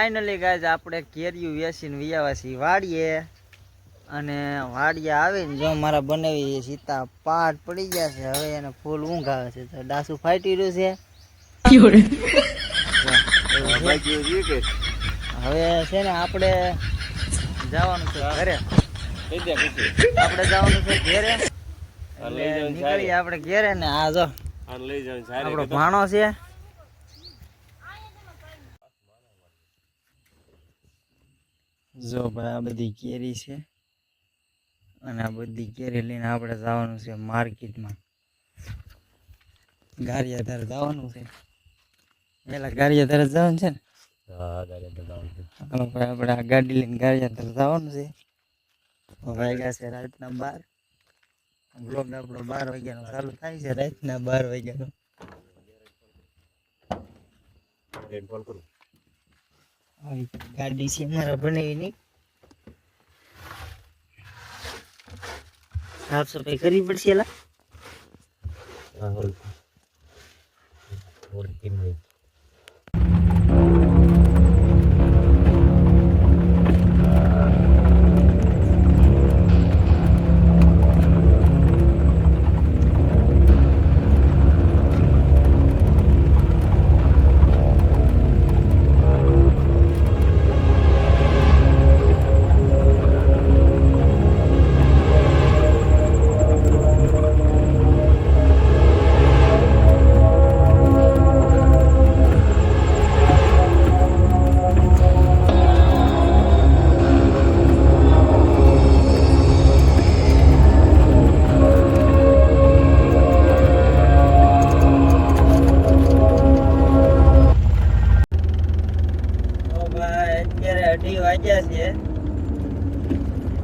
Finally guys આપણે કેરીયું વેચીને વિયાવા છીએ વાડીએ અને વાડીએ આવીને જો મારા બનાવી સીતા પાટ પડી ગયા છે હવે એને ફૂલ ઊંઘ આવે છે તો ડાસુ ફાટી રહ્યું છે હવે છે ને આપણે જવાનું છે ઘરે આપણે જવાનું છે ઘેરે નીકળી આપણે ઘેરે ને આ જો આપણો ભાણો છે જો ભાઈ આ બધી કેરી છે અને આ બધી કેરી લઈને આપણે જવાનું છે માર્કેટમાં ગારિયાધાર જવાનું છે પેલા ગારિયાધાર જવાનું છે ને હાલો ભાઈ આપણે આ ગાડી લઈને ગારિયાધાર જવાનું છે વાગ્યા છે રાતના 12 બ્લોગ આપણો 12 વાગ્યાનો ચાલુ થાય છે રાતના 12 વાગ્યાનો ગાડી છે મારા બનાવીની સાફ સફાઈ કરવી પડશે એલા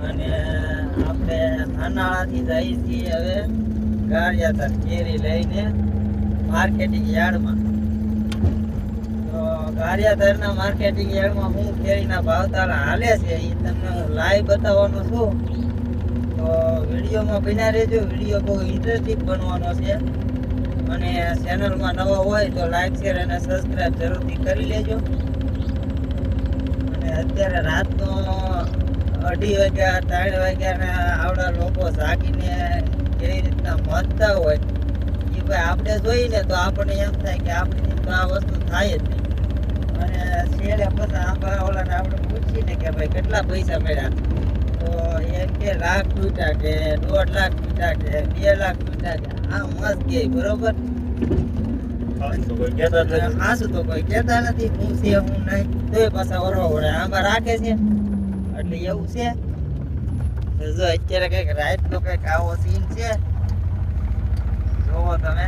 અને આપણે હાનાળાથી જઈએ છીએ હવે ગારિયાધાર કેરી લઈને માર્કેટિંગ યાર્ડમાં તો ગારિયાધારના માર્કેટિંગ યાર્ડમાં હું કેરીના ભાવતાળ હાલે છે એ તમને હું લાઈવ બતાવવાનો છું તો વિડીયોમાં બન્યા રહેજો વિડીયો બહુ ઇન્ટરેસ્ટિંગ બનવાનો છે અને ચેનલમાં નવા હોય તો લાઈક શેર અને સબસ્ક્રાઈબ જરૂરથી કરી લેજો અત્યારે રાતનો 2:30 વાગ્યા 3 વાગ્યા આવડા લોકો જાગીને કેવી રીતના મતતા હોય એ ભાઈ આપણે જોઈએ તો આપણને એમ થાય કે આપણી તો આ વસ્તુ થાય જ નહીં અને છેલ્લે પછી ઓલાને આપણે પૂછીને કે ભાઈ કેટલા પૈસા મળ્યા તો એમ કે લાખ તૂટ્યા કે 1.5 લાખ તૂટ્યા કે 2 લાખ તૂટ્યા કે આ મસ્ત કે બરોબર હાસુ તો કોઈ કહેતા નથી હું છે હું નહીં તો પાછા ઓરવા વળે આમાં રાખે છે એટલે એવું છે જો અત્યારે કઈક રાઈટ નો કઈક આવો સીન છે જોવો તમે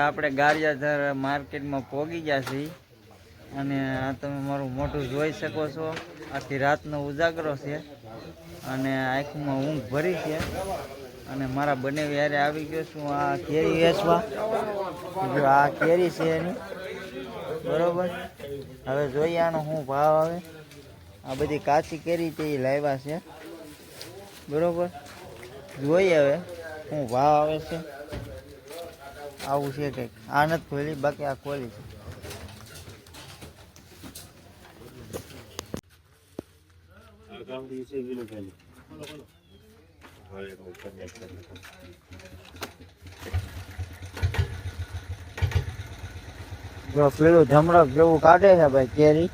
આપણે ગારિયાધાર માર્કેટમાં પહોંચી ગયા છીએ અને આ તમે મારું મોટું જોઈ શકો છો આખી રાતનો ઉજાગરો છે અને આંખમાં ઊંઘ ભરી છે અને મારા બનેવી યારે આવી ગયો છું આ કેરી વેચવા જો આ કેરી છે એની બરોબર હવે જોઈએ આનો શું ભાવ આવે આ બધી કાચી કેરી તે લાવ્યા છે બરોબર જોઈએ હવે શું ભાવ આવે છે આવું છે કંઈક આ નથી ખોલી બાકી આ ખોલી છે જો પેલું જમણક જેવું કાઢે છે ભાઈ કેરી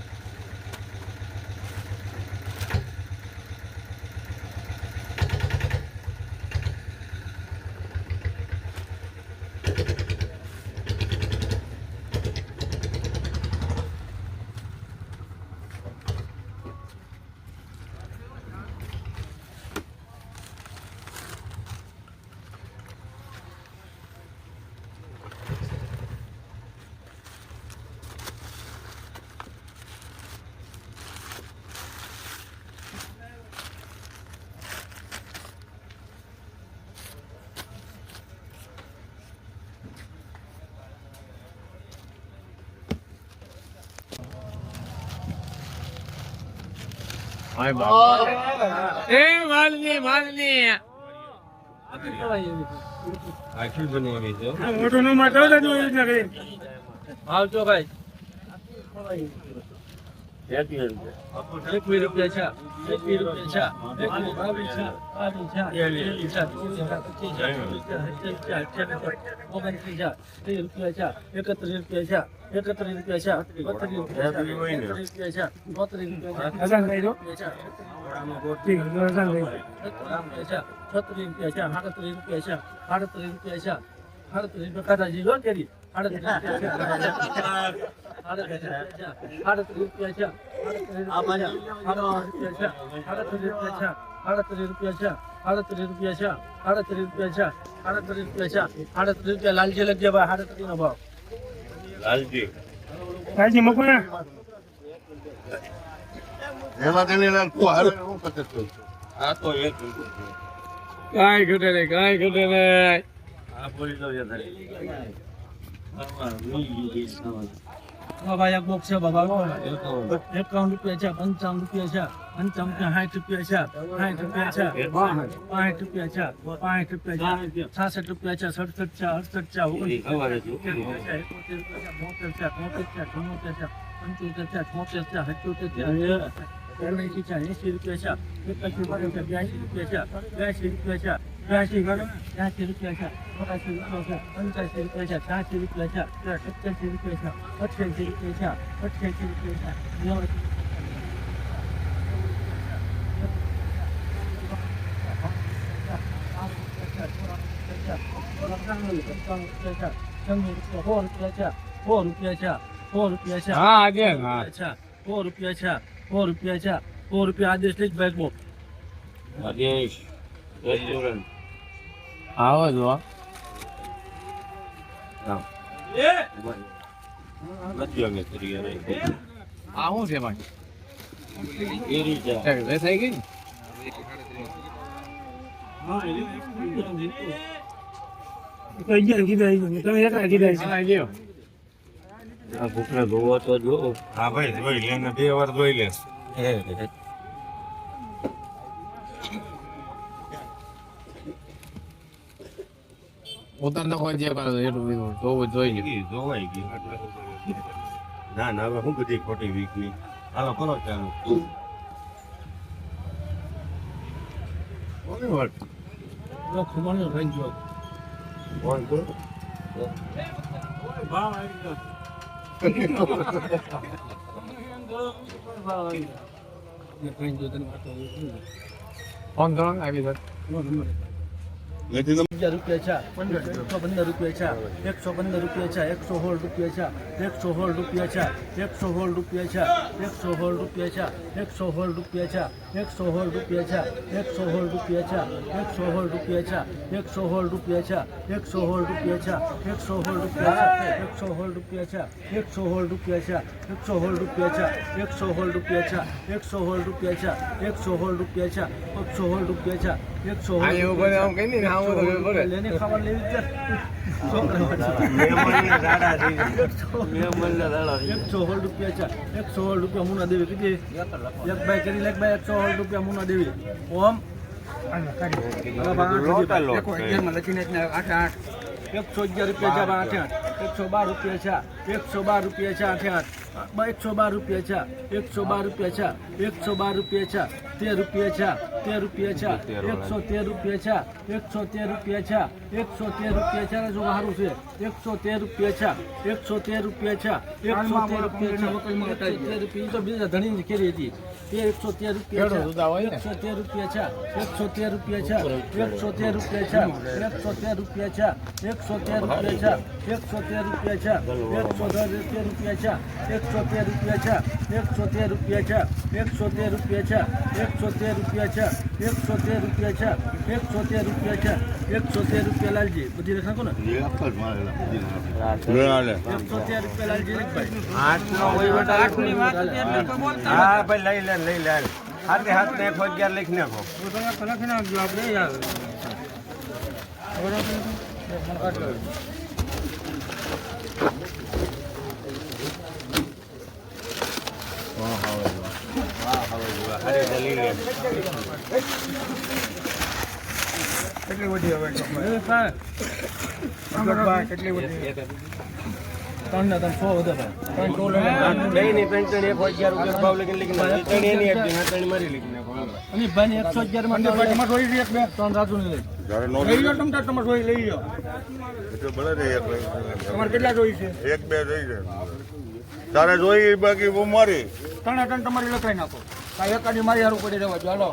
હાય બાપ એ માલની આખી બની છે મોટો નો માટો જ આવજો ભાઈ ₹1 ₹1 લાલજી લખજે ભાઈ 38 નો ભાવ લાલજી મૂકો ને એમાં તેને લાગતું હાલ હું પચત આ તો એક કાઈ ઘટે નહીં આ બોલી દો યાર ભાઈ એક બોક્સ છે બાબા ₹51 છે ₹55 છે ₹55 છે ₹60 છે ₹60 છે ₹65 છે ₹67 છે ₹68 છે ₹100 આદેશ લીધ ભાઈ બોલ આદેશ રેસ્ટોરન્ટ આવો જો નથી અંગે કરી આ શું છે માં એ રીતે થઈ ગઈ આ ભૂખને ધોવો તો જો હા ભાઈ ધોઈ લે ને 2 વાર ધોઈ લે પોતાને કોઈ જે કરે એટલું બધું જોઈ લે ધોવાઈ ગઈ ના હવે હું બધી ખોટી વીક ની હાલો કરો ચાલુ કોની વાત ખબર રહી ગયો કોણ કોણ ફોન કરો આવી જાય નથી ₹115 છે ₹115 છે ₹115 છે ₹116 છે ₹116 છે ₹116 છે ₹116 છે ₹116 છે ₹116 છે ₹116 છે ₹116 છે ₹116 છે ₹116 છે ₹116 છે ₹116 છે ₹116 છે ₹116 છે ₹116 છે ₹116 છે ₹116 છે ₹116 છે લેને ખાવા લેવી છે ₹116 મુના દેવી કીધી એક ભાઈ કરી લેખ ભાઈ ₹116 મુના દેવી ઓમ લખીને ₹111 છે ₹8 ₹112 છે ₹112 છે ₹8 ₹112 છે ₹112 છે ₹112 છે ₹13 છે ₹13 છે ₹113 છે ₹113 છે ₹113 છે જો સારું છે ₹113 છે ₹113 છે ₹113 તો બીજા ધણી કેરી હતી તે ₹113 છે ₹113 છે ₹113 છે ₹113 છે ₹113 છે ₹113 છે ₹113 છે ₹113 લાલજી બધી લખાકો ને ₹113 લાલજી હા ભાઈ લઈ લે હાથે હાથ ને 111 લખી નાખો લખી નાખજો આપણે યાર વાહ હવે જોવા હારી દલી લે કેટલી વધી હવે કેટલી વધી 3 ને 100 વધે ભાઈ 3 નહીં નહીં પેન્શન 1011 રૂપિયા ભાવ લગીને લગીને ત્રણ એની આપી ના ત્રણ મારી લગીને અને ભાઈ 111 માં ટમાટર જોઈ લે બે 3 રાજુ ને લઈ જ્યારે નો લઈ લો ટમાટર જોઈ લઈ લો એટલે બળે રે તમારે કેટલા જોઈ છે એક બે થઈ છે તારે જોઈ બાકી બહુ મારી 3 ટન તમારી લખાઈ નાખો આ એક આડી મારી હારું પડી રહેવા જો હાલો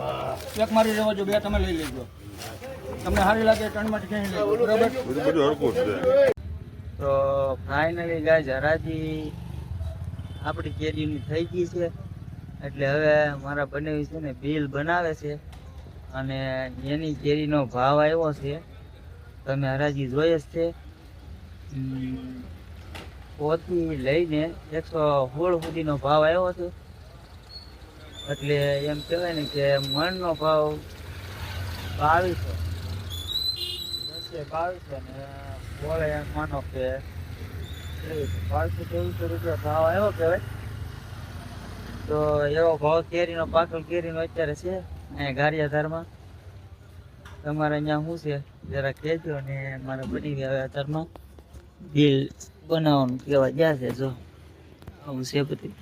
એક મારી રહેવા જો બે તમે લઈ લેજો તમને સારી લાગે ટન માટે ક્યાંય લઈ બરાબર બધું હરકું છે તો ફાઇનલી ગાઈઝ હરાજી આપણી કેરીની થઈ ગઈ છે એટલે હવે મારા બનેવી છે ને બિલ બનાવે છે અને એની કેરીનો ભાવ આવ્યો છે તમે હરાજી જોઈએ જ છે પોથી લઈને 116 સુધીનો ભાવ આવ્યો છે એટલે એમ કહેવાય ને કે મણનો ભાવ 2200 ને બોલે એમ માનો કે 2200-2300 રૂપિયા ભાવ આવ્યો કહેવાય તો એવો ભાવ કેરીનો પાકલ કેરીનો અત્યારે છે અહીંયા ગારિયાધારમાં તમારે અહીંયા શું છે જરા કહેજો ને મારે બની ગયા હવે અત્યારમાં બિલ બનાવવાનું કહેવા ગયા છે જો આવું છે બધું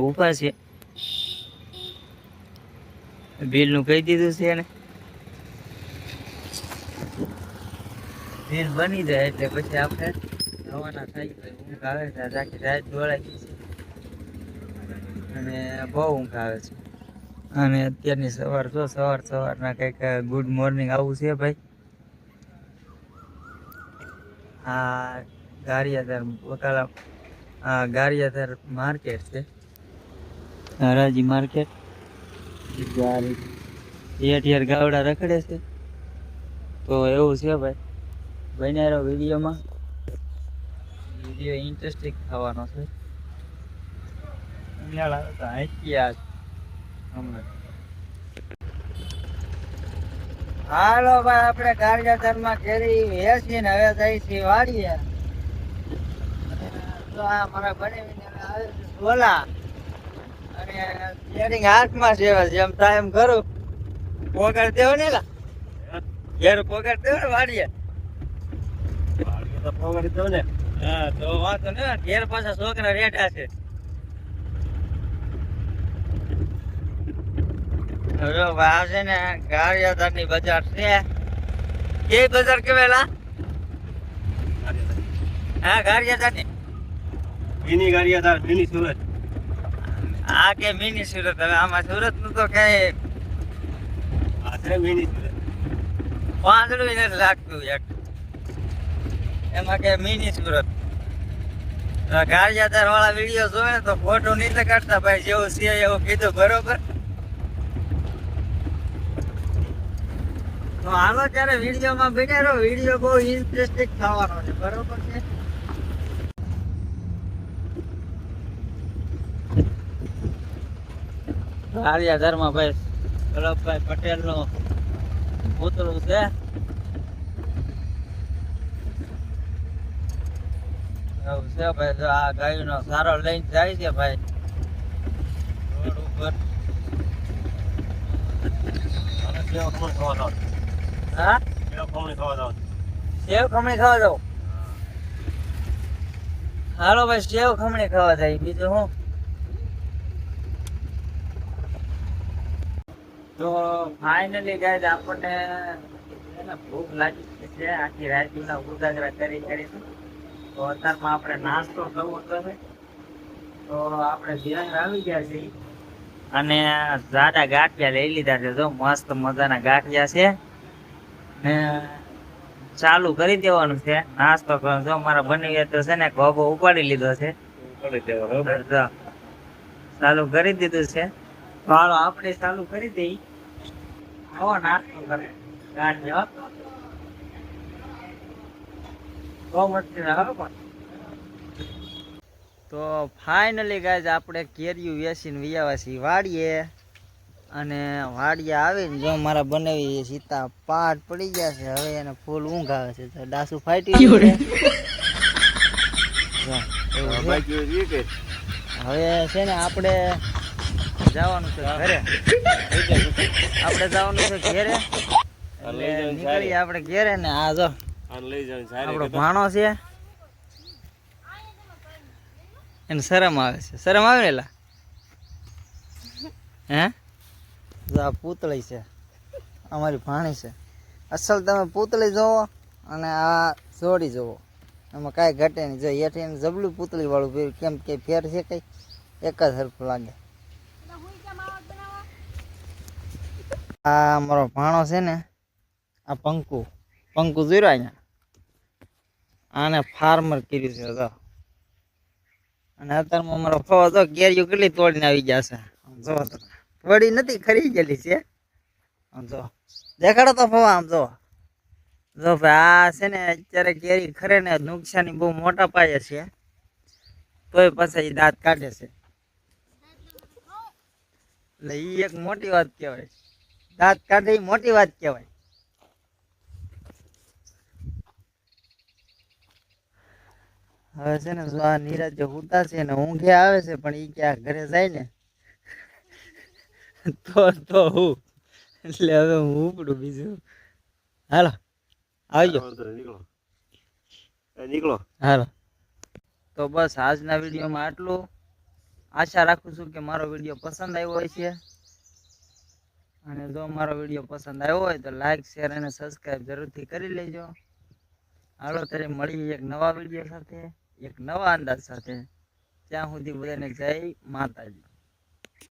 ઉભા છે બિલનું કહી દીધું છે ને બિલ બની જાય એટલે પછી આપણે રવાના થઈ ઊંઘ આવે છે આખી રાત દોડાઈ ગઈ છે અને બહુ ઊંઘ આવે છે અને અત્યારની સવારના કંઈક ગુડ મોર્નિંગ આવું છે ભાઈ આ ગારિયાધાર માર્કેટ છે હરાજી માર્કેટ ઠેર ગાવડા રખડે છે તો એવું છે ભાઈ બન્યા વિડીયો ઇન્ટરેસ્ટિંગ થવાનો છે હાલો ભાઈ આપણે ગારિયાધારમાં કેરી વેચીને હવે જઈ છીએ વાડીએ તો આ મારા બનેવીને આવે છે સોલા અને કેરી હાથમાં છે જેમ થાય એમ કરું પોગાડ દેવો ને ઘેર પોગાડ દેવો ને વાડીએ પોગાડી દો ને હા તો વાંધો ને ઘેર પાછા છોકરા રેઠા છે છે ને ગારિયાધારની બજાર છે કે બજાર કેવેલા હા ગારિયાધારની મિની ગારિયાધાર મિની સુરત આ કે મિની સુરત હવે આમાં સુરત નું તો કઈ આ છે મિની સુરત પાંદડું નથી લાગતું એક એમાં કે મિની સુરત ગારિયાધાર વાળા વિડીયો જોવે ને તો ફોટો નહીં કાઢતા ભાઈ જેવું છે એવું કીધું બરોબર તો હાલો ત્યારે વિડીયોમાં બેઠા રહો વિડીયો બહુ ઇન્ટરેસ્ટિંગ થવાનો છે બરોબર છે ગારિયાધારમાં ભાઈ વલ્લભભાઈ પટેલ નું પૂતળું છે એવું છે ભાઈ જો આ ગાય નો સારો લઈને જાય છે ભાઈ રોડ ઉપર હા સેવ ખમણી ખાવા જાવ હાલો ભાઈ સેવ ખમણી ખાવા જાય બીજું હું તો ફાઇનલી ગાઈઝ આપણને ભૂખ લાગી છે આખી રાત ઉજાગરા કરી તો અત્યારમાં આપણે નાસ્તો કરવો છે તો આપણે ધ્યાન આવી ગયા છીએ અને જાડા ગાંઠિયા લઈ લીધા છે જો મસ્ત મજાના ગાંઠિયા છે ને ચાલુ કરી દેવાનું છે નાસ્તો કરવાનો જો મારા બની તો છે ને ગોબો ઉપાડી લીધો છે ચાલુ કરી દીધું છે હાલો આપણે ચાલુ કરી દઈ આવો નાસ્તો કરે ગાંઠિયા તો ફાઇનલી ગાઈઝ આપણે કેરીયું વેચીને વિયાવા છીએ વાડીએ અને વાડીએ આવીને જો મારા બનાવી સીતા પાટ પડી ગયા છે હવે એને ફૂલ ઊંઘ આવે છે તો ડાસુ ફાટી હવે છે ને આપણે જવાનું છે ઘરે. આપણે જવાનું છે ઘેરે. એટલે નીકળીએ આપણે ઘેરે ને આ જો આપણો ભાણો છે એને શરમ આવે છે. શરમ આવે ને એલા? હે જો આ પૂતળી છે અમારી ભાણી છે. અસલ તમે પૂતળી જોવો અને આ જોડી જોવો એમાં કાંઈ ઘટે નહીં. જો એથી એને જબલું પૂતળી વાળું પહેર્યું. કેમ કે ફેર છે કઈ એક જ હરખું લાગે. આ અમારો ભાણો છે ને આ પંકુ જોઈ અહીંયા આને ફાર્મર કર્યું છે તો. અને અત્યારમાં અમારો ફવા તો કેરીઓ કેટલી તોડીને આવી ગયા છે. જો તોડી નથી ખરી ગયેલી છે. જો દેખાડો તો ફવા આમ જો ભાઈ આ છે ને અત્યારે કેરી ખરે ને નુકસાની બહુ મોટા પાયે છે. તોય પાછા એ દાંત કાઢે છે. એટલે એ એક મોટી વાત કહેવાય. દાંત કાઢે એ મોટી વાત કહેવાય. હવે છે ને જો આ નીરજ ઉતા છે ને ઊંઘે આવે છે પણ એ ક્યાં ઘરે જાય ને તો હું એટલે હવે હું ઉપડું બીજું. હાલો આવજો. નીકળો. હાલો તો બસ આજના વિડીયોમાં આટલું. આશા રાખું છું કે મારો વિડીયો પસંદ આવ્યો હોય છે. અને જો મારો વિડીયો પસંદ આવ્યો હોય તો લાઈક શેર અને સબસ્ક્રાઈબ જરૂરથી કરી લેજો. હાલો ત્યારે મળીએ એક નવા વિડીયો સાથે, એક નવા અંદાજ સાથે. ત્યાં સુધી બધાને જય માતાજી.